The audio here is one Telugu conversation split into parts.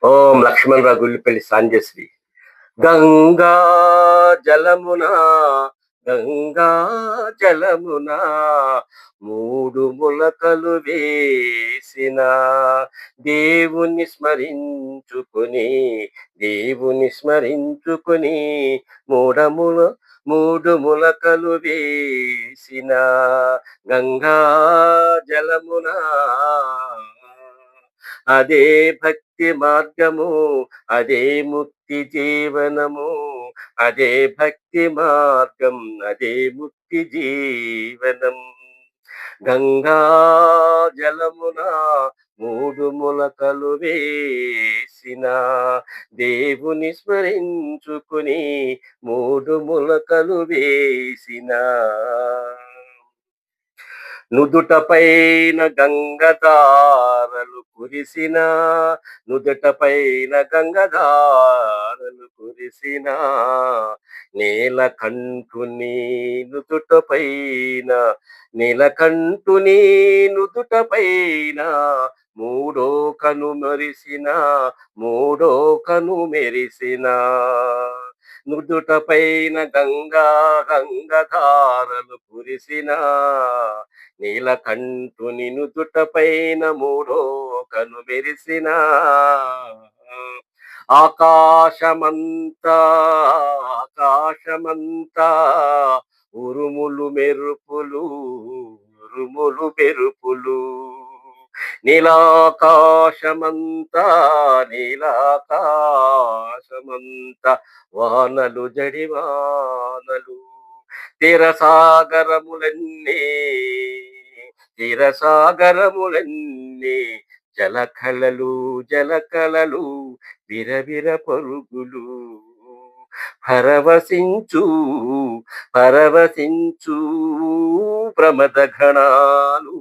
ఓం లక్ష్మణరావు గుళ్ళిపల్లి సాంజశ్రీ. గంగా జలమున గంగా జలమున మూడు ములకలు వేసిన దేవుని దేవుని స్మరించుకొని మూడముల మూడు ములకలు వేసిన గంగా జలమున అదే భక్తి మార్గము, అదే ముక్తి జీవనము, అదే భక్తి మార్గం, అదే ముక్తి జీవనం. గంగా జలమున మూడు ములకలు వేసిన దేవుని స్మరించుకుని మూడు ములకలు వేసిన నుదుటపైన గంగధారలు కురిసిన నుదుటపైన గంగధారలు కురిసిన నీలకంఠుని నుదుటపైన నీలకంఠుని నుదుటపైన మూడో కను మెరిసిన మూడో కను మెరిసిన నుదుటపైన గంగధారలు కురిసిన నీలకంఠుని నుదుటపైన మూడో కను మెరిసిన ఆకాశమంతా ఆకాశమంతా ఉరుములు మెరుపులు ఉరుములు మెరుపులు నీలాకాశమంతా నీలాకాశమంతా వానలు జడివానలు తీరసాగరములన్నీ తీరసాగరములన్నీ జలకళలు జలకళలు విరవిర పరుగులు పరవశించు పరవశించు ప్రమద ఘనాలు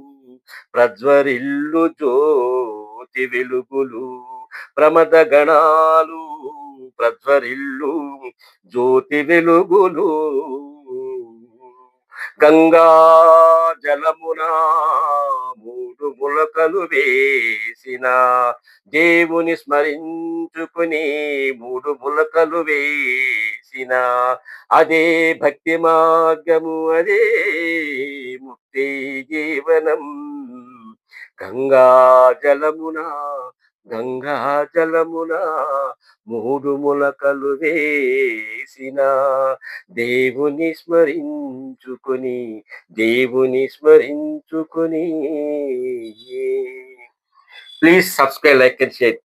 ప్రజ్వరిల్లు జ్యోతి వెలుగులు ప్రమద గణాలు ప్రజ్వరిల్లు జ్యోతి వెలుగులు గంగా జలమున మూడు ములకలు వేసిన దేవుని స్మరించుకుని మూడు ములకలు వేసిన అదే భక్తి మార్గము, అదే ముక్తి జీవనం. గంగా జలమున గంగా జలమున మూడు ములకలు వేసిన దేవుని స్మరించుకుని దేవుని స్మరించుకుని. Please subscribe, like and share.